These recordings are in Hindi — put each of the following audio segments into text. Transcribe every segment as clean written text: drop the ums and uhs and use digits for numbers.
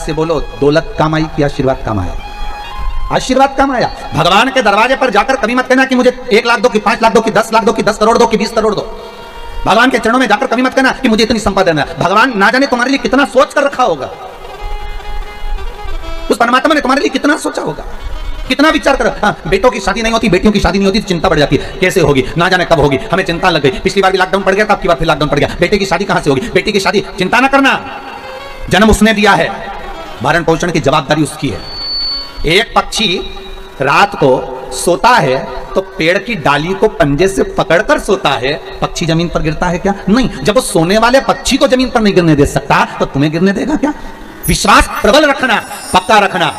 से बोलो, दौलत काम आई कि आशीर्वाद काम आया? आशीर्वाद काम आया। भगवान के दरवाजे पर जाकर कभी मत कहना कि मुझे 1 लाख दो, कि 5 लाख दो, कि 10 लाख दो, कि 10 करोड़ दो, कि 20 करोड़ दो। भगवान के चरणों में जाकर कभी मत कहना कि मुझे इतनी संपदा देना। भगवान ना जाने तुम्हारे लिए कितना सोच कर रखा होगा, उस परमात्मा ने तुम्हारे लिए कितना सोचा होगा, कितना विचार कर। हाँ, बेटों की शादी नहीं होती, बेटियों की शादी नहीं होती तो चिंता बढ़ जाती है, कैसे होगी, ना जाने कब होगी, हमें चिंता लग गई। पिछली बार भी लॉकडाउन पड़ गया था, अब की बार फिर लॉकडाउन पड़ गया, बेटे की शादी कहां से होगी, बेटी की शादी। चिंता ना करना, जन्म उसने दिया है, भरण पोषण की जवाबदारी उसकी है। एक पक्षी रात को सोता है तो पेड़ की डाली को पंजे से पकड़कर सोता है, पक्षी जमीन पर गिरता है क्या? नहीं। जब वो सोने वाले पक्षी को जमीन पर नहीं गिरने दे सकता तो तुम्हें गिरने देगा क्या? विश्वास प्रबल रखना, पक्का रखना।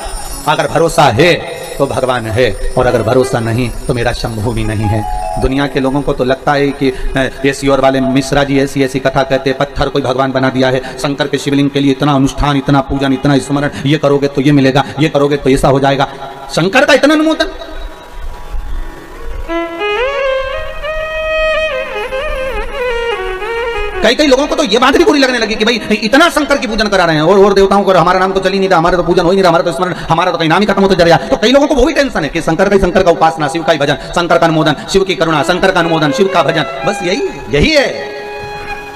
अगर भरोसा है तो भगवान है, और अगर भरोसा नहीं तो मेरा शंभू भी नहीं है। दुनिया के लोगों को तो लगता है कि ये सियोर वाले मिश्रा जी ऐसी ऐसी कथा कहते हैं, पत्थर कोई भगवान बना दिया है, शंकर के शिवलिंग के लिए इतना अनुष्ठान, इतना पूजन, इतना स्मरण, ये करोगे तो ये मिलेगा, ये करोगे तो ऐसा हो जाएगा। शंकर का इतना अनुमोदन। कई कई लोगों को तो ये बात भी बुरी लगने लगी कि भाई इतना शंकर की पूजन करा रहे हैं, और देवताओं को, हमारा नाम तो चल ही नहीं रहा, हमारा तो पूजन हो ही नहीं रहा, हमारा तो स्मरण, हमारा तो कहीं नाम ही खत्म होता जा रहा है। तो कई लोगों को वो भी टेंशन है कि शंकर का उपासना, शिव का ही भजन, शंकर का अनुमोदन, शिव की करुणा, शंकर का अनुमोदन, शिव का भजन, बस यही है।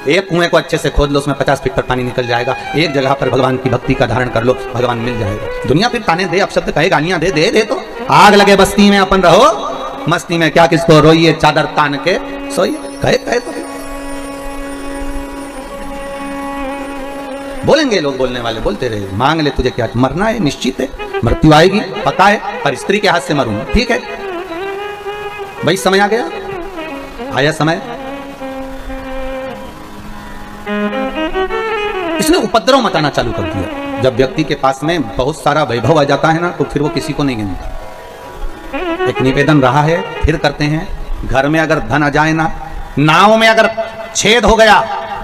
एक कुएं को अच्छे से खोद लो, उसमें 50 फीट पर पानी निकल जाएगा। एक जगह पर भगवान की भक्ति का धारण कर लो, भगवान मिल जाएगा। दुनिया फिर ताने दे, अपशब्द कहे, गालियां दे तो आग लगे बस्ती में, अपन रहो मस्ती में, क्या किसको रोइए चादर तान के सोइए, कहे तो बोलेंगे लोग, बोलने वाले बोलते रहे, मांग ले, तुझे क्या मरना है, निश्चित है, मृत्यु आएगी, पता है, पर स्त्री के हाथ से मरूंगा, ठीक है भाई, समय आ गया, आया समय। इसने उपद्रव मचाना चालू कर दिया। जब व्यक्ति के पास में बहुत सारा वैभव आ जाता है ना, तो फिर वो किसी को नहीं गिनता। एक निवेदन रहा है, फिर करते हैं, घर में अगर धन आ जाए ना, नाव में अगर छेद हो गया,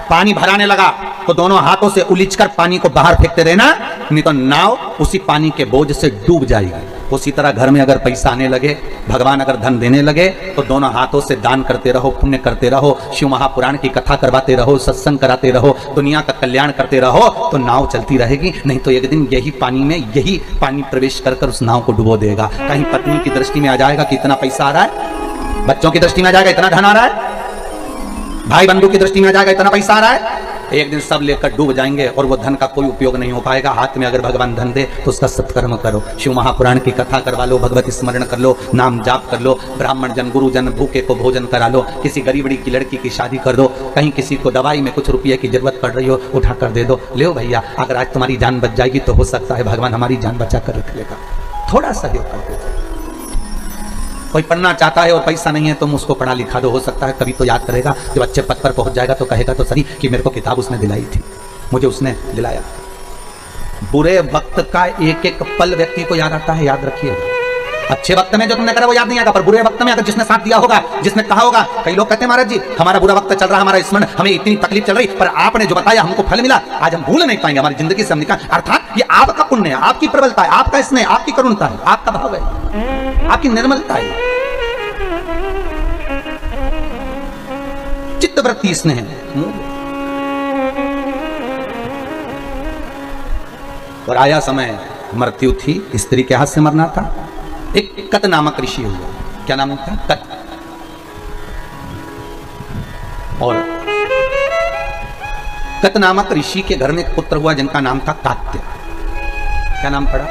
पानी भराने लगा, तो दोनों हाथों से उलीचकर पानी को बाहर फेंकते रहना, नहीं तो नाव उसी पानी के बोझ से डूब जाएगी। उसी तरह घर में अगर पैसा आने लगे, भगवान अगर धन देने लगे, तो दोनों हाथों से दान करते रहो, पुण्य करते रहो, शिव महापुराण की कथा करवाते रहो, सत्संग कराते रहो, दुनिया का कल्याण करते रहो, तो नाव चलती रहेगी। नहीं तो एक दिन यही पानी प्रवेश कर उस नाव को डुबो देगा। कहीं पत्नी की दृष्टि में आ जाएगा कि इतना पैसा आ रहा है, बच्चों की दृष्टि में आ जाएगा इतना धन आ रहा है, भाई बंधु की दृष्टि में आ जाएगा इतना पैसा आ रहा है, एक दिन सब लेकर डूब जाएंगे और वो धन का कोई उपयोग नहीं हो पाएगा। हाथ में अगर भगवान धन दे तो उसका सत्कर्म करो, शिव महापुराण की कथा करवा लो, भगवत स्मरण कर लो, नाम जाप कर लो, ब्राह्मण जन गुरुजन भूखे को भोजन करा लो, किसी गरीबड़ी की लड़की की शादी कर दो, कहीं किसी को दवाई में कुछ रुपये की जरूरत पड़ रही हो, उठा कर दे दो, ले भैया, अगर आज तुम्हारी जान बच जाएगी तो हो सकता है भगवान हमारी जान बचा कर रख लेगा। थोड़ा सहयोग कर दो। कोई पढ़ना चाहता है और पैसा नहीं है, तुम उसको पढ़ा लिखा दो, हो सकता है कभी तो याद करेगा, जब अच्छे पद पर पहुंच जाएगा तो कहेगा तो सही कि मेरे को किताब उसने दिलाई थी, मुझे उसने दिलाया। बुरे वक्त का एक एक पल व्यक्ति को याद आता है, याद रखिए। अच्छे वक्त में जो तुमने करा वो याद नहीं आएगा, पर बुरे वक्त में अगर जिसने साथ दिया होगा, जिसने कहा होगा, कई लोग कहते हैं महाराज जी हमारा बुरा वक्त चल रहा, हमारा स्मरण, हमें इतनी तकलीफ चल रही, पर आपने जो बताया हमको फल मिला, आज हम भूल नहीं पाएंगे, हमारी जिंदगी से हम निकाल। अर्थात ये आपका पुण्य है, आपकी प्रबलता है, आपका स्नेह, आपकी करुणता है, आपका भाव है, आपकी निर्मलता है, चित्तवृत्ति स्नेह है। और आया समय, मृत्यु थी, स्त्री के हाथ से मरना था। एक कत नामक ऋषि हुआ, क्या नाम था? कत। और कत नामक ऋषि के घर में एक पुत्र हुआ जिनका नाम था कात्य। क्या नाम पड़ा?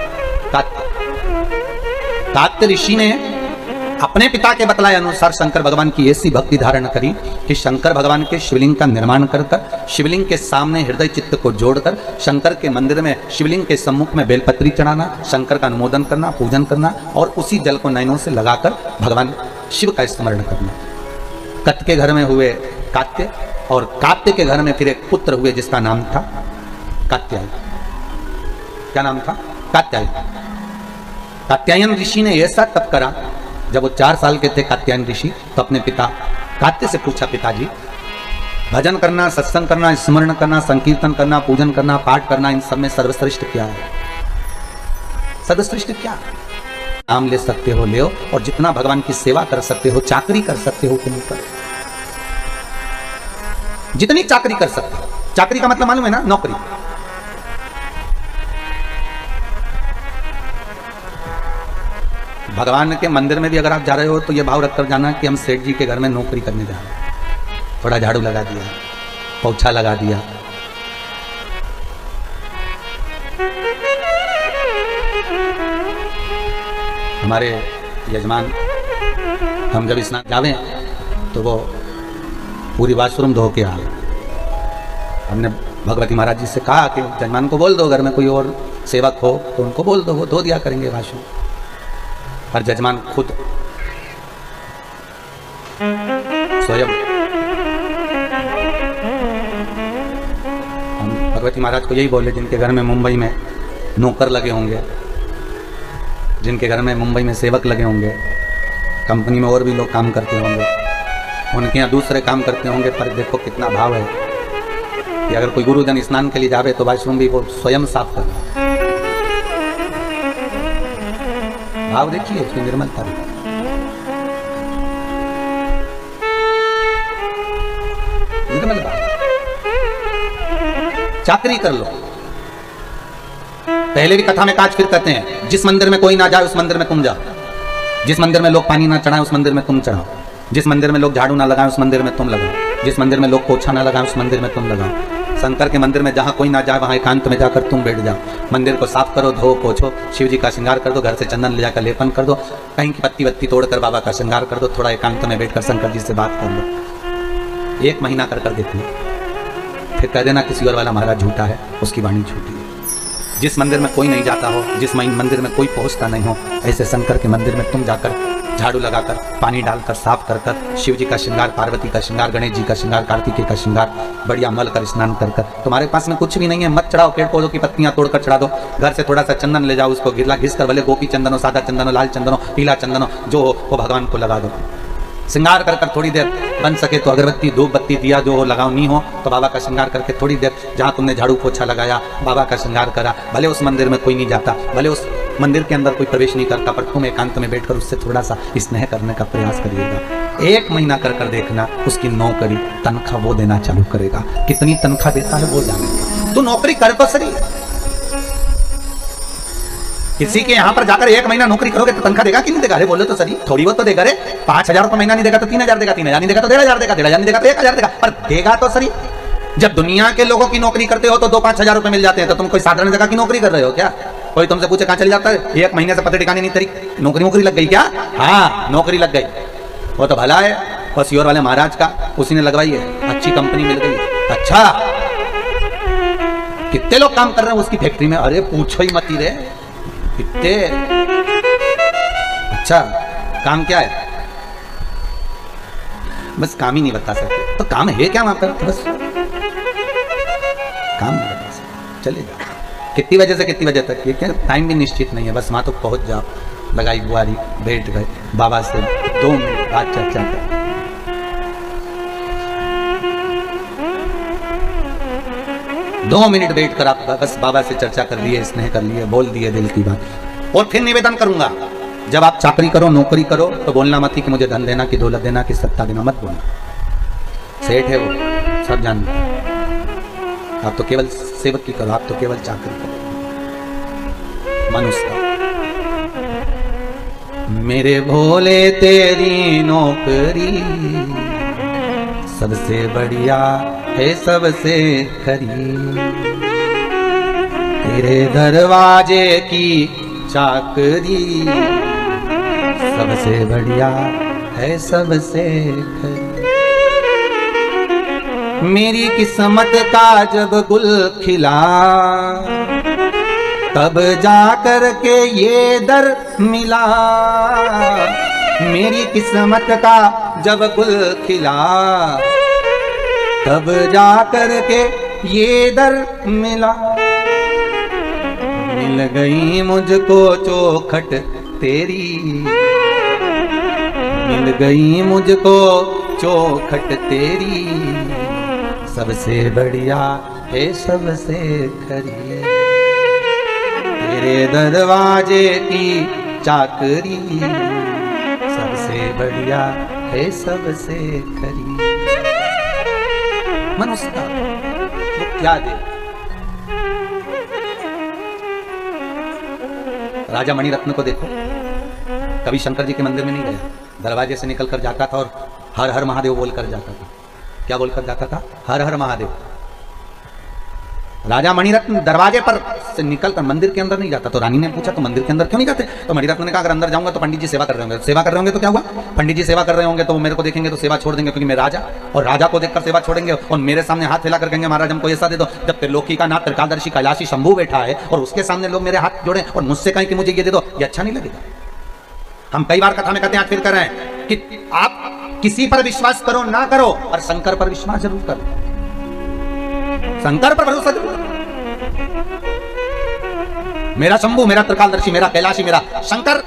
कात्य। कात्य ऋषि ने अपने पिता के बतलाए अनुसार शंकर भगवान की ऐसी भक्ति धारण करी कि शंकर भगवान के शिवलिंग का निर्माण कर शिवलिंग के सामने हृदय चित्त को जोड़कर शंकर के मंदिर में शिवलिंग के सम्मुख में बेलपत्री चढ़ाना, शंकर का अनुमोदन करना, पूजन करना, और उसी जल को नयनों से लगाकर भगवान शिव का स्मरण करना। कत के घर में हुए कात्य, और कात्य के घर में फिर एक पुत्र हुए जिसका नाम था कात्यायन। क्या नाम था? कात्यायन। कात्यायन ऋषि ने ऐसा तप करा, जब वो 4 साल के थे कात्यायन ऋषि, तो अपने पिता कात्य से पूछा, पिताजी भजन करना, सत्संग करना, स्मरण करना, संकीर्तन करना, पूजन करना, पाठ करना, इन सब में सर्वश्रेष्ठ क्या है? सर्वश्रेष्ठ क्या? नाम ले सकते हो ले, और जितना भगवान की सेवा कर सकते हो, चाकरी कर सकते हो उतनी करो, जितनी चाकरी कर सकते हो। चाकरी का मतलब मालूम है ना? नौकरी। भगवान के मंदिर में भी अगर आप जा रहे हो तो ये भाव रखकर जाना कि हम सेठ जी के घर में नौकरी करने जा रहे हैं। थोड़ा झाड़ू लगा दिया, पोछा लगा दिया। हमारे यजमान हम जब स्नान जावे तो वो पूरी वाशरूम धो के आ गए। हमने भगवती महाराज जी से कहा कि यजमान को बोल दो, घर में कोई और सेवक हो तो उनको बोल दो, वो धो दिया करेंगे वाशरूम। पर जजमान खुद स्वयं, हम भगवती महाराज को यही बोले, जिनके घर में मुंबई में नौकर लगे होंगे, जिनके घर में मुंबई में सेवक लगे होंगे, कंपनी में और भी लोग काम करते होंगे, उनके यहाँ दूसरे काम करते होंगे, पर देखो कितना भाव है कि अगर कोई गुरुजन स्नान के लिए जावे तो वाशरूम भी वो स्वयं साफ करना। भाव देखिए, उसकी निर्मलता देखिए। निर्मल भाव। चाकरी कर लो। पहले भी कथा में काज फिर कहते हैं, जिस मंदिर में कोई ना जाए उस मंदिर में तुम जाओ, जिस मंदिर में लोग पानी ना चढ़ाएं उस मंदिर में तुम चढ़ाओ, जिस मंदिर में लोग झाड़ू ना लगाएं उस मंदिर में तुम लगाओ, जिस मंदिर में लोग पोछा ना लगाएं उस मंदिर में तुम लगाओ। शंकर के मंदिर में जहाँ कोई ना जाए वहाँ एकांत में जाकर तुम बैठ जाओ। मंदिर को साफ करो, धो पोछो, शिव जी का श्रृंगार कर दो, घर से चंदन ले जाकर लेपन कर दो, कहीं की पत्ती वत्ती तोड़कर बाबा का श्रृंगार कर दो, थोड़ा एकांत में बैठकर शंकर जी से बात कर लो। 1 महीना कर कर देखो, फिर कह देना किसी और वाला महाराज झूठा है, उसकी वाणी झूठी है। जिस मंदिर में कोई नहीं जाता हो, जिस मंदिर में कोई पहुंचता नहीं हो, ऐसे शंकर के मंदिर में तुम जाकर झाड़ू लगाकर, पानी डालकर, साफ कर कर, शिव जी का श्रृंगार, पार्वती का श्रृंगार, गणेश जी का श्रृंगार, कार्तिकेय का श्रृंगार, बढ़िया मल कर स्नान कर कर। तुम्हारे पास में कुछ भी नहीं है, मत चढ़ाओ, पेड़ पौधों की पत्तियां तोड़कर चढ़ा दो। घर से थोड़ा सा चंदन ले जाओ, उसको घिस कर, भले गोपी चंदन हो, सादा चंदन हो, लाल चंदन हो, पीला चंदन हो, जो हो वो भगवान को लगा दो। श्रृंगार कर कर थोड़ी देर, बन सके तो अगरबत्ती, धूप बत्ती, दिया जो हो लगाओ, नहीं हो तो बाबा का श्रृंगार करके थोड़ी देर, जहाँ तुमने झाड़ू पोछा लगाया, बाबा का श्रृंगार करा। भले उस मंदिर में कोई नहीं जाता, भले उस मंदिर के अंदर कोई प्रवेश नहीं करता, पर तुम एकांत में बैठकर उससे थोड़ा सा स्नेह करने का प्रयास करिएगा। 1 महीना कर कर देखना, उसकी नौकरी तनख्वाह वो देना चालू करेगा। कितनी तनख्वाह देता है वो जानेगा। तो नौकरी कर तो सही, किसी के यहाँ पर जाकर 1 महीना नौकरी करोगे तो तनख्वाह देगा कि नहीं देगा? अरे बोलो तो सही, थोड़ी बहुत तो देगा रे। 5,000 तो महीना नहीं देगा तो 3,000 देगा, 3,000 नहीं देगा तो 1,500 देगा, 1,500 नहीं देगा तो 1,000 देगा, पर देगा तो सही। जब दुनिया के लोगों की नौकरी करते हो तो 2-5 हजार रुपए मिल जाते हैं, तो तुम कोई साधारण जगह की नौकरी कर रहे हो क्या? कोई तुमसे पूछे कहाँ चले जाता है, 1 महीने से पता ठिकाने नहीं, तेरी नौकरी लग गई क्या? हाँ, नौकरी लग गई। वो तो भला है, और सीओर वाले महाराज का उसी ने लगवाई है, अच्छी कंपनी मिल गई। अच्छा, कितने लोग काम कर रहे हैं उसकी फैक्ट्री में? अरे पूछो ही मत ही रे, कितने। अच्छा, काम क्या है? बस काम ही नहीं बता सकते, तो काम है क्या वहां पर? बस काम नहीं बता सकते, चले जाओ। कितनी बजे से कितनी बजे तक, ये क्या टाइम भी निश्चित नहीं है, बस वहां तो पहुंच जाओ, लगाई बुआरी, बैठ गए, बाबा से 2 मिनट बात चर्चा कर। 2 मिनट बैठ कर आप बस बाबा से चर्चा कर लिए, स्नेह कर लिए, बोल दिए दिल की बात। और फिर निवेदन करूंगा, जब आप चाकरी करो, नौकरी करो, तो बोलना मत ही कि मुझे धन देना, कि दौलत देना, कि सत्ता देना, मत बोलना। सेठ है वो, सब जानते हैं। आप तो केवल सेवक की करो, आप तो केवल चाकरी करो। मन उसका, मेरे भोले तेरी नौकरी सबसे बढ़िया है, सबसे खरी, तेरे दरवाजे की चाकरी सबसे बढ़िया है, सबसे खरी। मेरी किस्मत का जब गुल खिला, तब जाकर के ये दर मिला। मेरी किस्मत का जब गुल खिला, तब जाकर के ये दर मिला। मिल गई मुझको चौखट तेरी, मिल गई मुझको चौखट तेरी, सबसे बढ़िया है, सबसे खरी, तेरे दरवाजे की चाकरी सबसे बढ़िया है, सबसे खरी। मनुष्य का वो क्या दे? राजा मणिरत्न को देखो, कभी शंकर जी के मंदिर में नहीं गया, दरवाजे से निकल कर जाता था और हर हर महादेव बोलकर जाता था। क्या बोलकर जाता था? हर हर महादेव। राजा मणिरत्न दरवाजे पर से निकलकर मंदिर के अंदर नहीं जाता। तो रानी ने पूछा तो मंदिर के अंदर क्यों नहीं जाते? तो मणिरत्न ने कहा अगर अंदर जाऊंगा तो पंडित जी सेवा कर रहे होंगे। सेवा कर रहे होंगे तो क्या हुआ? पंडित जी सेवा कर रहे होंगे तो मेरे को देखेंगे तो सेवा छोड़ देंगे, क्योंकि मैं राजा, और राजा को देखकर सेवा छोड़ेंगे और मेरे सामने हाथ फैला कर कहेंगे महाराज हमको ऐसा दे दो। जब त्रिलोकी का नाथ त्रिकालदर्शी कैलाशी शंभू बैठा है और उसके सामने लोग मेरे हाथ जोड़े और मुझसे कहें कि मुझे ये दे दो, ये अच्छा नहीं लगेगा। हम कई बार कथा में कहते हैं, आज फिर कर रहे हैं कि आप किसी पर विश्वास करो ना करो, और शंकर पर विश्वास जरूर करो, शंकर पर भरोसा जरूर करो। मेरा शंभू, मेरा त्रिकालदर्शी, मेरा कैलाशी, मेरा शंकर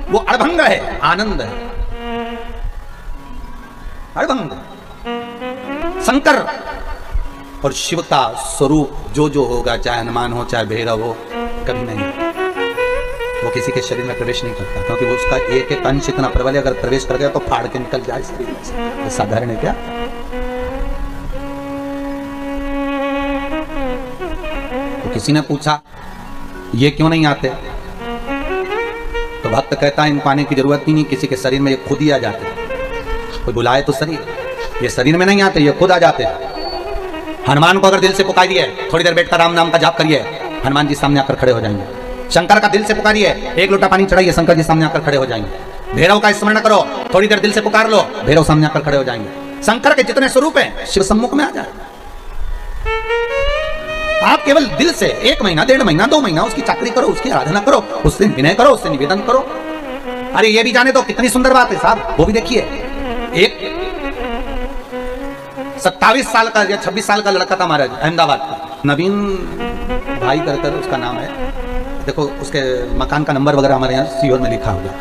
वो अड़भंग है, आनंद है, अड़भंग शंकर। और शिव का स्वरूप जो होगा, चाहे हनुमान हो चाहे भैरव हो, कभी नहीं, वो किसी के शरीर में प्रवेश नहीं करता, क्योंकि वो उसका एक एक अंश इतना प्रबल है, अगर प्रवेश कर गया तो फाड़ के निकल जाए शरीर से। साधारण है क्या? तो किसी ने पूछा ये क्यों नहीं आते? तो भक्त कहता है इनको आने की जरूरत ही नहीं, किसी के शरीर में ये खुद ही आ जाते। कोई बुलाए तो शरीर, ये शरीर में नहीं आते, ये खुद आ जाते। हनुमान को अगर दिल से पुकारिए, थोड़ी देर बैठकर राम नाम का जाप करिए, हनुमान जी सामने आकर खड़े हो जाएंगे। शंकर का दिल से पुकारिए, एक लोटा पानी चढ़ाइए, शंकर जी सामने आकर खड़े हो जाएंगे। भैरव का स्मरण करो, थोड़ी देर दिल से पुकार लो, भैरव सामने आकर खड़े हो जाएंगे। शंकर के जितने स्वरूप हैं शिव सम्मुख में आ जाए। आप केवल दिल से 1 महीना, 1.5 महीना, 2 महीना उसकी चाकरी करो, उसकी आराधना करो, उससे विनय करो, उससे निवेदन करो। अरे ये भी जाने तो कितनी सुंदर बात है साहब, वो भी देखिए। एक 27 साल का या 26 साल का लड़का था महाराज, अहमदाबाद का, नवीन भाई कर उसका नाम है। देखो उसके मकान का नंबर वगैरह हमारे यहाँ सीहोर में लिखा होगा।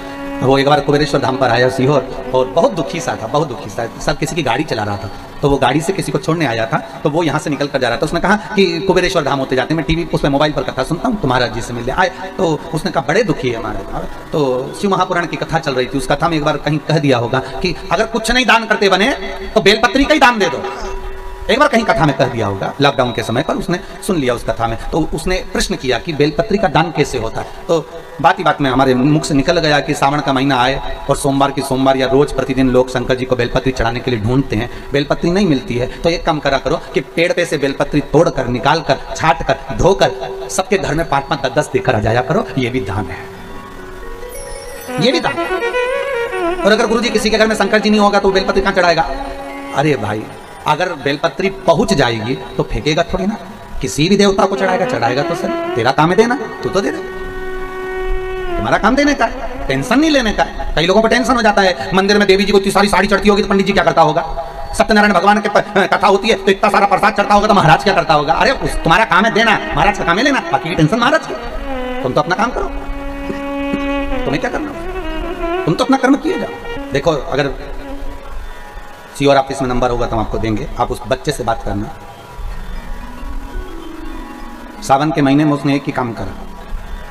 वो एक बार कुबेरेश्वर धाम पर आया सीहोर, और बहुत दुखी सा था, बहुत दुखी सा। सब किसी की गाड़ी चला रहा था, तो वो गाड़ी से किसी को छोड़ने आया था, तो वो यहाँ से निकल कर जा रहा था। उसने कहा कि कुबेरेश्वर धाम होते जाते, मैं टीवी उस पर मोबाइल पर कथा सुनता हूँ, तो महाराज जी से मिलने आए। तो उसने कहा बड़े दुखी है महाराज। तो शिव महापुराण की कथा चल रही थी, उस कथा में एक बार कहीं कह दिया होगा कि अगर कुछ नहीं दान करते बने तो बेलपत्री का ही दान दे दो। एक बार कहीं कथा में कह दिया होगा, लॉकडाउन के समय पर उसने सुन लिया उस कथा में। तो उसने प्रश्न किया कि बेलपत्री का दान कैसे होता है। तो बात ही बात में हमारे मुख से निकल गया कि सावन का महीना आए और सोमवार की सोमवार या रोज प्रतिदिन लोग शंकर जी को बेलपत्री चढ़ाने के लिए ढूंढते हैं, बेलपत्री नहीं मिलती है। तो एक काम करा करो कि पेड़ पे से बेलपत्री तोड़कर, निकाल कर, छाट कर, धोकर सबके घर में 5-5, 10-10 देकर आ जाया करो। ये भी दान है, ये भी दान। और अगर गुरुजी किसी के घर में शंकर जी नहीं होगा तो बेलपत्री कहां चढ़ाएगा? अरे भाई, अगर बेलपत्री पहुंच जाएगी तो फेंकेगा थोड़ी ना, किसी भी देवता को चढ़ाएगा तो सर तेरा काम है देना, तू तो दे दे, तुम्हारा काम देने का है, टेंशन नहीं लेने का है। कई लोगों को टेंशन हो जाता है, मंदिर में देवी जी को इतनी सारी साड़ी चढ़ती होगी तो पंडित जी क्या करता होगा, सत्यनारायण भगवान की कथा होती है तो इतना सारा प्रसाद चढ़ता होगा तो महाराज क्या करता होगा। अरे तुम्हारा काम है देना, महाराज का काम है लेना, बाकी की टेंशन महाराज की। तुम तो अपना काम करो, तुम्हें क्या करना, तुम तो अपना कर्म किए जाओ। देखो अगर सीओर ऑफिस में नंबर होगा तो हम आपको देंगे, आप उस बच्चे से बात करना। सावन के महीने में उसने एक ही काम करा,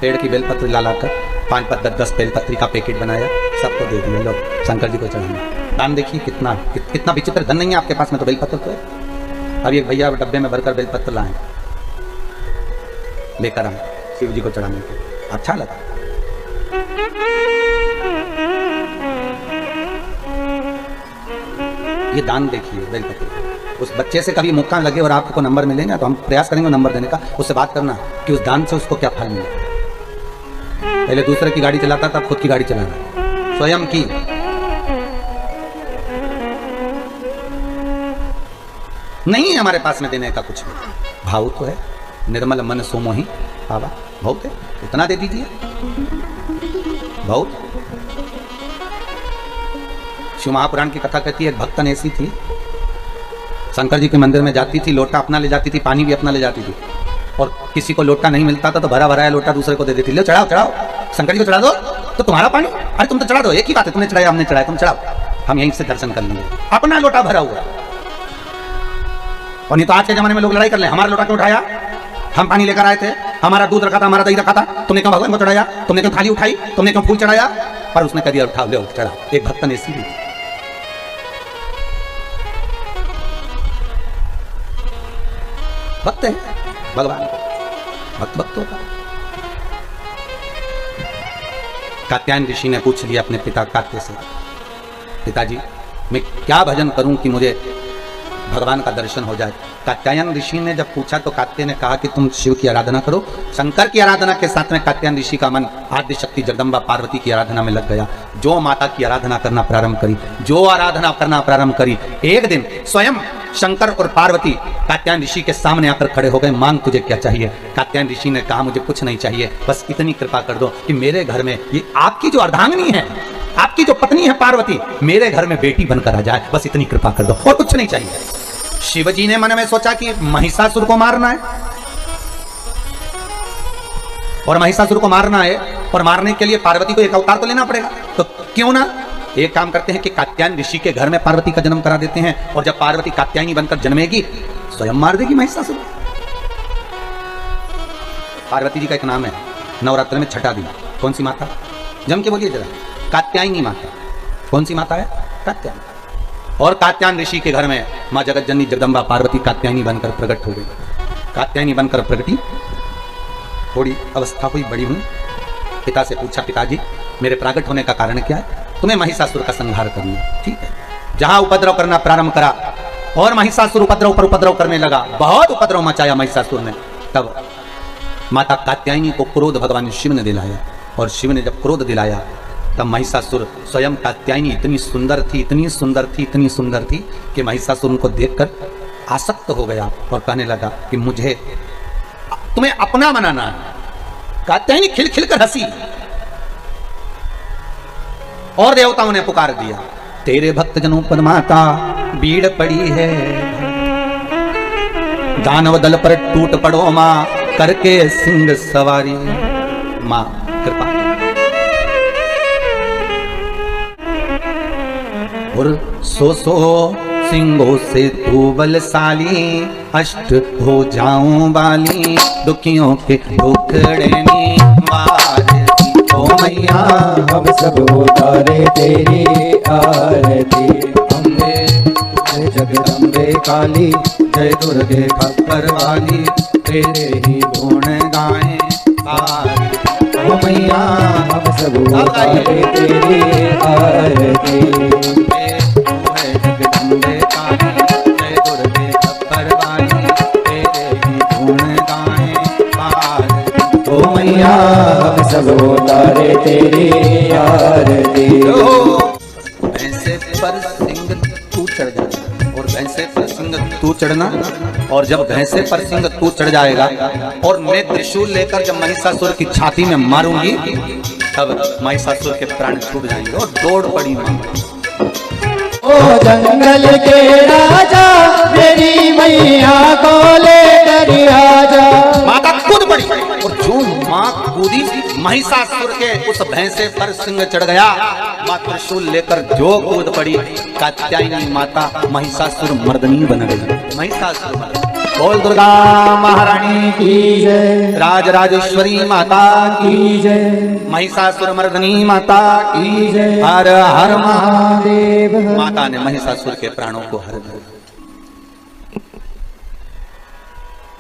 पेड़ की बेलपत्री ला लाकर 5-5, 10-10 बेलपत्री का पैकेट बनाया, सबको दे दिया, लो शंकर जी को चढ़ाना। दान देखिए कितना विचित्र धन नहीं है आपके पास में तो बेलपत्र तो है। अब एक भैया डब्बे में भरकर बेलपत्र लाए, लेकर आए शिव जी को चढ़ाने के। अच्छा लगा। ये दान देखिए बेलपत्री। उस बच्चे से कभी मौका लगे और आपको नंबर मिलेगा तो हम प्रयास करेंगे नंबर देने का, उससे बात करना कि उस दान से उसको क्या फल मिले। पहले दूसरे की गाड़ी चलाता था, खुद की गाड़ी चला रहा, स्वयं की। नहीं है हमारे पास में देने का कुछ भी, भाव तो है, निर्मल मन सोमोही बाबा, बहुत है, उतना दे दीजिए, बहुत। शिव महापुराण की कथा कहती है एक भक्तन ऐसी थी, शंकर जी के मंदिर में जाती थी, लोटा अपना ले जाती थी, पानी भी अपना ले जाती थी, और किसी को लोटा नहीं मिलता था तो भरा भराया लोटा दूसरे को दे देती, लो चढ़ाओ चढ़ाओ, शंकर जी को चढ़ा दो तो तुम्हारा पानी, अरे तुम तो चढ़ा दो, एक ही बात है, तुमने चढ़ाया हमने चढ़ाया, तुम चढ़ाओ, हम यहीं से दर्शन कर लेंगे। अपना लोटा भरा हुआ। और नहीं तो आज के जमाने में लोग लड़ाई कर ले, हमारा लोटा क्यों उठाया, हम पानी लेकर आए थे, हमारा दूध रखा था, हमारा दही रखा था, तुमने क्यों भगवान को चढ़ाया, तुमने क्यों थाली उठाई, तुमने क्यों फूल चढ़ाया। पर उसने कह दिया उठाओ ले चढ़ा। एक भक्त ने ऐसी भक्त है भगवान, भक्त होता। कात्यायन ऋषि ने पूछ लिया अपने पिता कात्य से, पिताजी मैं क्या भजन करूं कि मुझे भगवान का दर्शन हो जाए। कात्यायन ऋषि ने जब पूछा तो कात्य ने कहा कि तुम शिव की आराधना करो। शंकर की आराधना के साथ में कात्यायन ऋषि का मन आद्य शक्ति जगदम्बा पार्वती की आराधना में लग गया। जो माता की आराधना करना प्रारंभ करी, जो आराधना करना प्रारंभ करी, एक दिन स्वयं शंकर और पार्वती कात्यायन ऋषि के सामने आकर खड़े हो गए। मांग तुझे क्या चाहिए? कात्यायन ऋषि ने कहा मुझे कुछ नहीं चाहिए, बस इतनी कृपा कर दो कि मेरे घर में ये आपकी जो अर्धांगिनी है, आपकी जो पत्नी है पार्वती, मेरे घर में बेटी बनकर आ जाए, बस इतनी कृपा कर दो और कुछ नहीं चाहिए। शिवजी ने मन में सोचा कि महिषासुर को मारना है, और महिषासुर को मारना है और मारने के लिए पार्वती को एक अवतार तो लेना पड़ेगा। तो क्यों ना एक काम करते हैं कि कात्यायन ऋषि के घर में पार्वती का जन्म करा देते हैं, और जब पार्वती कात्यायनी बनकर जन्मेगी स्वयं मार देगी महिषासुर। पार्वती जी का एक नाम है नवरात्र में छठा दिन। कौन सी माता? जम के बोलिए जरा। कात्यायनी माता। कौन सी माता है? कात्यायनी। और कात्यायन ऋषि के घर में मां जगत जननी जगदम्बा पार्वती कात्यायनी बनकर प्रकट हो गई। कात्यायनी बनकर प्रगटी, थोड़ी अवस्था हुई, बड़ी हुई, पिता से पूछा पिताजी मेरे प्रकट होने का कारण क्या है? तुम्हें महिषासुर का संहार करना, ठीक है। जहां उपद्रव करना प्रारंभ करा और महिषासुर उपद्रव पर उपद्रव करने लगा, बहुत उपद्रव मचाया महिषासुर ने, तब माता कात्यायनी को क्रोध भगवान शिव ने दिलाया, और शिव ने जब क्रोध दिलाया तब महिषासुर स्वयं कात्यायनी इतनी सुंदर थी, इतनी सुंदर थी, इतनी सुंदर थी कि महिषासुर उनको देखकर आसक्त हो गया और कहने लगा कि मुझे तुम्हें अपना बनाना है। कात्यायनी खिलखिल कर हंसी और देवताओं ने पुकार दिया, तेरे भक्त जनों पर माता भीड़ पड़ी है, दानव दल पर टूट पड़ो मां करके सिंह सवारी। मां कृपा और सो सिंहों से तू बलशाली, अष्ट हो जाऊं बाली, दुखियों के दुखड़नी मार ओ मैया। हम सब उतारे तेरी आरती, अम्बे जगदम्बे काली, जय दुर्गे खप्पर वाली, तेरे ही गुण गाएं सारी ओ मैया। हम सब उतारे तेरी आरती, जगदम्बे काली, जय दुर्गे खप्पर वाली, तेरे ही गुण गाएं सारी ओ मैया। हम सब उतारे तेरी आरती। भैंसे पर सिंह तू चढ़ जाना, और भैंसे पर सिंह तू चढ़ना, और जब भैंसे पर सिंह तू चढ़ जाएगा और मैं त्रिशूल लेकर जब महिषासुर की छाती में मारूंगी, तब महिषासुर के प्राण छूट जाएंगे। और दौड़ पड़ी मां, ओ जंगल के राजा मेरी मैया को लेकर आजा। माता कूद पड़ी, और जो मां कूदी महिषासुर के उस भैंसे पर सिंह चढ़ गया। मां त्रिशूल लेकर जो कूद पड़ी, कात्यायनी माता महिषासुर मर्दनी बन गई। महिषासुर मर्दनी। बोल दुर्गा महारानी की जय, राजराजेश्वरी माता की जय, महिषासुर मर्दनी माता की जय। हर हर महादेव। माता ने महिषासुर के प्राणों को हर दिया।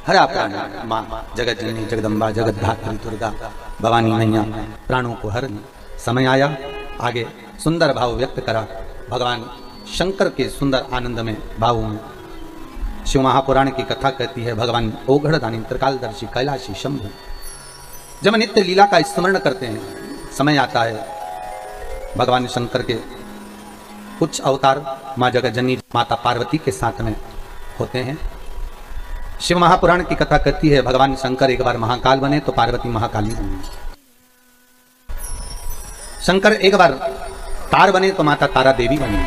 हरा प्राण मां जगत जननी जगदम्बा जगत धात्री दुर्गा भवानी मैया प्राणों को हर समय आया। आगे सुंदर भाव व्यक्त करा भगवान शंकर के सुंदर आनंद में भाव में। शिव महापुराण की कथा कहती है भगवान ओघड़दानी त्रिकालदर्शी कैलाशी शंभु जब नित्य लीला का स्मरण करते हैं, समय आता है भगवान शंकर के कुछ अवतार माँ जगत जननी माता पार्वती के साथ में होते हैं। शिव महापुराण की कथा कहती है भगवान शंकर एक बार महाकाल बने तो पार्वती महाकाली बनी। शंकर एक बार तार बने तो माता तारा देवी बनी।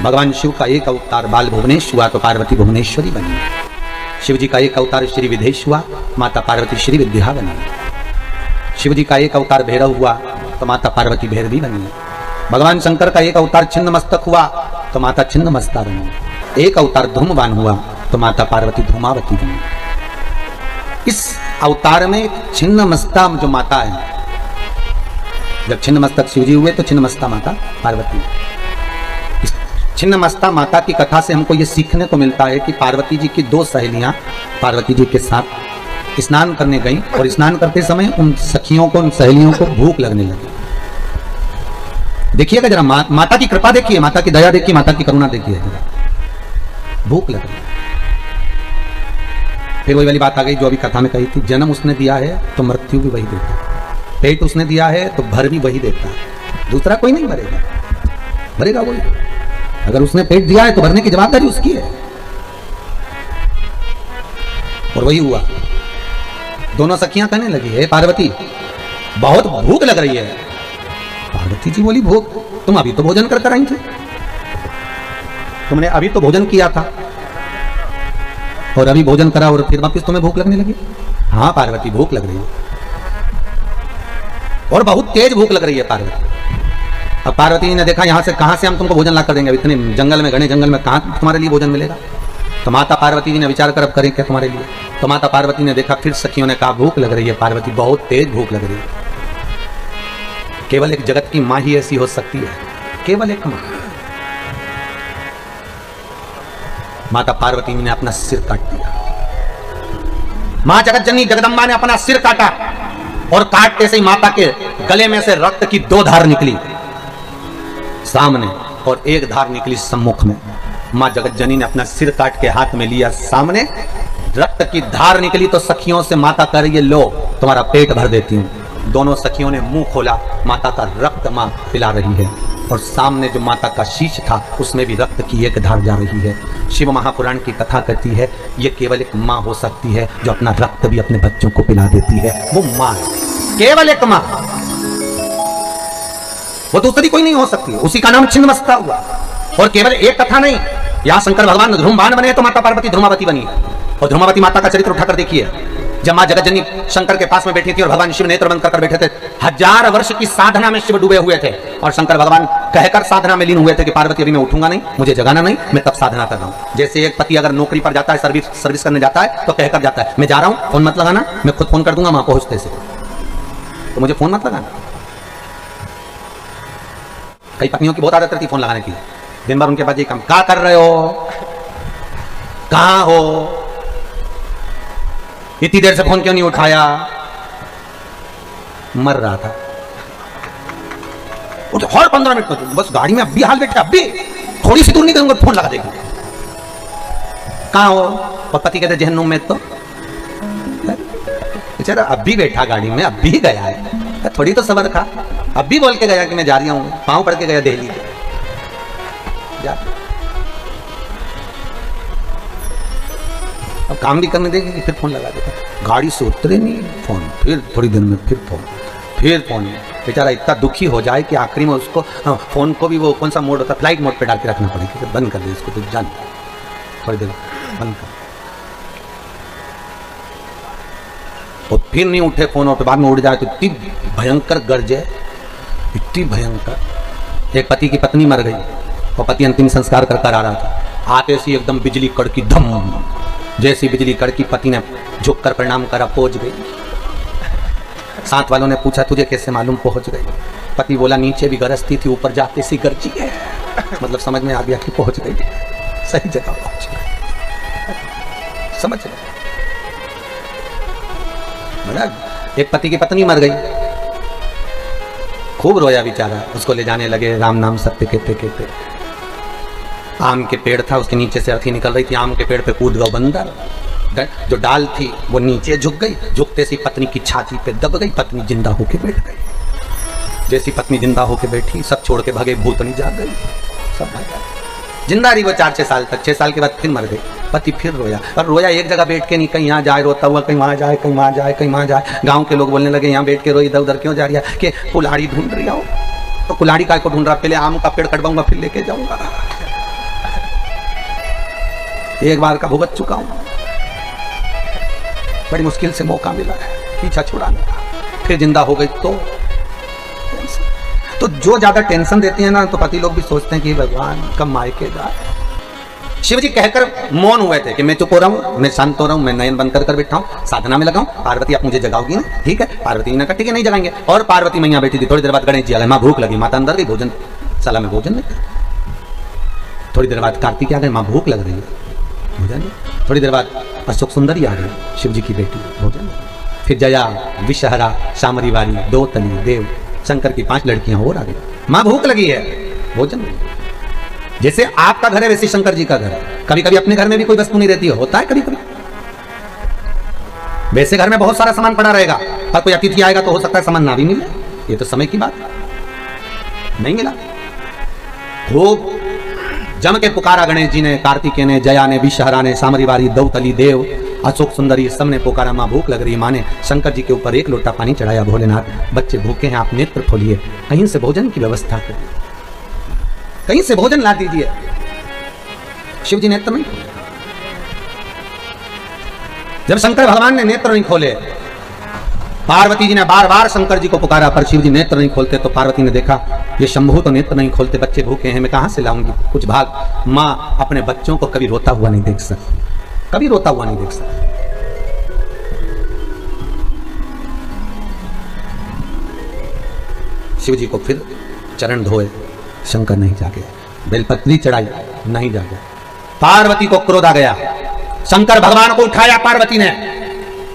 भगवान शिव का एक अवतार बाल भुवनेश हुआ तो पार्वती भुवनेश्वरी बनी। शिव जी का एक अवतार श्री विदेश हुआ, माता पार्वती श्री विद्या बनी। शिव जी का एक अवतार भैरव हुआ तो माता पार्वती भैरवी बनी। भगवान शंकर का एक अवतार छिन्न मस्तक हुआ तो माता छिन्न मस्ता बनी। एक अवतार धूमवान हुआ तो माता पार्वती धूमावती बनी। इस अवतार में छिन्न मस्ता जो माता है, जब छिन्न मस्तक शिव जी हुए तो छिन्न मस्ता माता पार्वती। इस छिन्न मस्ता माता की कथा से हमको ये सीखने को मिलता है कि पार्वती जी की दो सहेलियां पार्वती जी के साथ स्नान करने गई और स्नान करते समय उन सखियों को, उन सहेलियों को भूख लगने लगी। देखिएगा जरा, माता की कृपा देखिए, माता की दया देखिए, माता की करुणा देखिए जरा। भूख लग रही। फिर वही वाली बात आ गई जो अभी कथा में कही थी, जन्म उसने दिया है तो मृत्यु भी वही देता है, पेट उसने दिया है तो भर भी वही देता है, दूसरा कोई नहीं भरेगा, भरेगा वही। अगर उसने पेट दिया है तो भरने की जवाबदारी उसकी है। और वही हुआ। दोनों सखियां कहने लगी, हे पार्वती बहुत भूख लग रही है। पार्वती जी बोली, भूख? तुम अभी तो भोजन कर आई थी, तुमने अभी तो भोजन किया था और अभी भोजन करा और फिर वापिस तुम्हें भूख लगने लगी? हाँ पार्वती, भूख लग रही है और बहुत तेज भूख लग रही है पार्वती। अब पार्वती ने देखा, यहां से कहां से हम तुमको भोजन ला कर देंगे, इतने जंगल में, घने जंगल में कहां तुम्हारे लिए भोजन मिलेगा? तो माता पार्वती जी ने विचार कर अब करें क्या तुम्हारे लिए। तो माता पार्वती ने देखा, फिर सखियों ने कहा, भूख लग रही है पार्वती, बहुत तेज भूख लग रही है। केवल एक जगत की मां ही ऐसी हो सकती है, केवल एक मां। माता पार्वती ने अपना सिर काट दिया। मां जगत जननी जगदम्बा ने अपना सिर काटा और काटते से ही माता के गले में से रक्त की 2 धार निकली सामने और 1 धार निकली सम्मुख में। मां जगत जननी ने अपना सिर काट के हाथ में लिया, सामने रक्त की धार निकली तो सखियों से माता कह रही है, लो तुम्हारा पेट भर देती हूं। दोनों सखियों ने मुंह खोला, माता का रक्त मां पिला रही है और सामने जो माता का शीश था उसमें भी रक्त की 1 धार जा रही है। शिव महापुराण की कथा कहती है, ये केवल एक मां हो सकती है जो अपना रक्त भी अपने बच्चों को पिला देती है, वो मां है, केवल एक मां। वो दूसरी कोई नहीं हो सकती, उसी का नाम छिन्नमस्ता हुआ। और केवल एक कथा नहीं, यहां शंकर भगवान ध्रुवबाण बने तो माता पार्वती ध्रुमावती बनी। और ध्रुमावती माता का चरित्र उठाकर देखिए, जब मां जगतजननी शंकर के पास में बैठी थी और भगवान शिव नेत्र बंद कर बैठे थे, 1000 वर्ष की साधना में शिव डूबे हुए थे और शंकर भगवान कहकर साधना में लीन हुए थे कि पार्वती अभी मैं उठूंगा नहीं, मुझे जगाना नहीं, मैं तब साधना कर रहा हूं। जैसे एक पति अगर नौकरी पर जाता है, सर्विस करने जाता है तो कहकर जाता है, मैं जा रहा हूं, फोन मत लगाना, मैं खुद फोन कर दूंगा वहां पहुंचते से, तो मुझे फोन मत लगाना। कई पत्नियों की बहुत आदत रहती फोन लगाने की, दिन भर उनके बाद ये काम, क्या कर रहे हो, कहां हो, इतनी देर से फोन क्यों नहीं उठाया? मर रहा था वो तो, हर 15 मिनट में बस गाड़ी में अभी हाल बैठे, अभी थोड़ी सी दूर नहीं करूंगा फोन लगा देगा। कहां हो? और पति कहते जहन्नुम में। तो बेचारा अभी बैठा गाड़ी में, अभी गया है, थोड़ी तो सबर खा, अभी बोल के गया कि मैं जा रही हूं, पांव पड़ के गया दिल्ली जा। अब काम भी करने देगी फिर फोन लगा देगा, गाड़ी से उतरे नहीं फोन, फिर थोड़ी देर में फिर फोन। बेचारा इतना दुखी हो जाए कि आखिरी में उसको फोन को भी वो कौन सा मोड होता है, फ्लाइट मोड पे डाल के रखना पड़ेगा, फिर बंद कर दे इसको, तो जान थोड़ी देर बंद कर। और फिर नहीं उठे फोन और बाद में उड़ जाए तो इतनी भयंकर गरजे, इतनी भयंकर। एक पति की पत्नी मर गई और पति अंतिम संस्कार कर आ रहा था, आते से एकदम बिजली कड़की, धम, जैसी बिजली कड़की पति ने झुक कर प्रणाम करा, पहुंच गई। साथ वालों ने पूछा, तुझे कैसे मालूम पहुंच गई? पति बोला, नीचे भी गरजती थी, ऊपर जाते सी गरजी है। मतलब समझ में आ गया कि पहुंच गई, सही जगह पहुंच गई, समझ गए। मतलब एक पति की पत्नी मर गई, खूब रोया बेचारा, उसको ले जाने लगे, राम नाम सत्य कहते कहते। आम के पेड़ था, उसके नीचे से अर्थी निकल रही थी, आम के पेड़ पे कूद गया बंदर, जो डाल थी वो नीचे झुक गई, झुकते से पत्नी की छाती पे दब गई, पत्नी जिंदा होके बैठ गई। जैसी पत्नी जिंदा होके बैठी, सब छोड़ के भागे, भूतनी जाग गई, सब भागा। जिंदा रही वो 4-6 साल तक, 6 साल के बाद फिर मर गई। पति फिर रोया, और रोया एक जगह बैठ के नहीं, कहीं यहाँ जाए रोता हुआ, कहीं वहाँ जाए, कहीं वहाँ जाए, कहीं वहाँ जाए। गाँव के लोग बोलने लगे, यहाँ बैठ के रो, इधर उधर क्यों जा रही है? कि कुल्हाड़ी ढूंढ रही हो। तो कुल्हाड़ी काय को ढूंढ रहा? पहले आम का पेड़ कटवाऊंगा फिर लेके जाऊंगा, एक बार का भुगत चुका हूं, बड़ी मुश्किल से मौका मिला है पीछा छुड़ाने का, फिर जिंदा हो गई। तो जो ज्यादा टेंशन देती है ना, तो पति लोग भी सोचते हैं कि भगवान कब मायके जाए। शिव जी कहकर मौन हुए थे कि मैं चुप हो रहा हूं, मैं शांत हो रहा हूं, मैं नयन बंद कर बैठा हूं, साधना में लगा हूं, पार्वती आप मुझे जगाओगी ना? ठीक है। पार्वती ने कहा ठीक है, नहीं जगाएंगे। और पार्वती मैया बैठी थी। थोड़ी देर बाद गणेश जी आ गए, मां भूख लगी, माता अंदर गई, भोजन साला में भोजन नहीं। थोड़ी देर बाद कार्तिक आ गए, मां भूख लग रही है, भोजन। थोड़ी देर बाद अशोक सुंदरी आ गई, शिव जी की बेटी, भोजन। फिर जया, विषहरा, शामरी वाली, दो तली, देव, शंकर की 5 लड़कियां और आ गई। मां भूख लगी है, भोजन। जैसे आपका घर है वैसे शंकर जी का घर है। कभी कभी अपने घर में भी कोई वस्तु नहीं रहती है, होता है कभी कभी। वैसे घर में बहुत सारा सामान पड़ा रहेगा, पर कोई अतिथि आएगा तो हो सकता है सामान ना भी मिले, ये तो समय की बात है। नहीं मिला, खूब जम के पुकारा गणेश जी ने, कार्तिकेय ने, जया ने, विषहरा ने, सामरीवारी, दौतली, देव, अशोक सुंदरी, सबने पुकारा। मां भूख लग रही है। मां ने शंकर जी के ऊपर 1 लोटा पानी चढ़ाया। भोलेनाथ, बच्चे भूखे हैं, आप नेत्र खोलिए, कहीं से भोजन की व्यवस्था करिए, कहीं से भोजन ला दीजिए। शिव जी नेत्र नहीं खोले। जब शंकर भगवान ने नेत्र नहीं खोले, पार्वती जी ने बार बार शंकर जी को पुकारा, पर शिव जी नेत्र नहीं खोलते। तो पार्वती ने देखा ये शंभू तो नेत्र नहीं खोलते, बच्चे भूखे हैं, मैं कहां से लाऊंगी कुछ भाग। मां अपने बच्चों को कभी रोता हुआ नहीं देख सकती, कभी रोता हुआ नहीं देख सकती। शिव जी को फिर चरण धोए, शंकर नहीं जागे। बेलपत्री चढ़ाई, नहीं जागे। पार्वती को क्रोध आ गया। शंकर भगवान को उठाया पार्वती ने,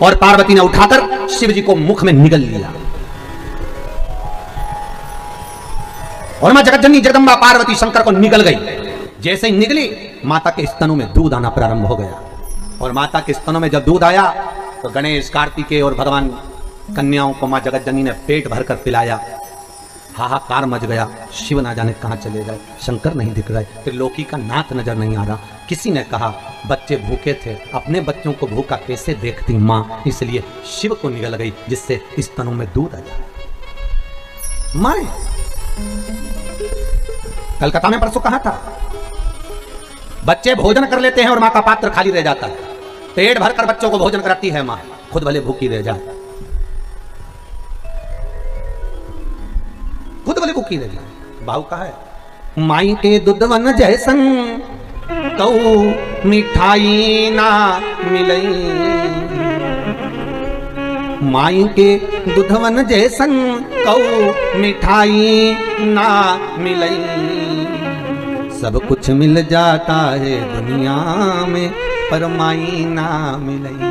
और पार्वती ने उठाकर शिव जी को मुख में निगल लिया। और मां जगतजननी जगदंबा पार्वती शंकर को निगल गई। जैसे ही निगली, माता के स्तनों में दूध आना प्रारंभ हो गया। और माता के स्तनों में जब दूध आया तो गणेश, कार्तिकेय और भगवान कन्याओं को मां जगतजननी ने पेट भरकर पिलाया। हाहाकार मच गया। शिव ना जाने कहां चले गए, शंकर नहीं दिख रहे, त्रिलोकी का नाथ नजर नहीं आ रहा। किसी ने कहा बच्चे भूखे थे, अपने बच्चों को भूखा कैसे देखती मां, इसलिए शिव को निगल गई जिससे स्तनों में दूध आ जाए। मां कलकत्ता में परसों कहा था, बच्चे भोजन कर लेते हैं और मां का पात्र खाली रह जाता है। पेट भरकर बच्चों को भोजन कराती है मां, खुद भले भूखी रह जाए, खुद भले भूखी रह जाए। भाव कहा है, माई के दुधवन जैसन कऊ मिठाई ना मिलई, माई के दुधवन जैसन कऊ मिठाई ना मिलई। सब कुछ मिल जाता है दुनिया में, पर माई ना मिलई।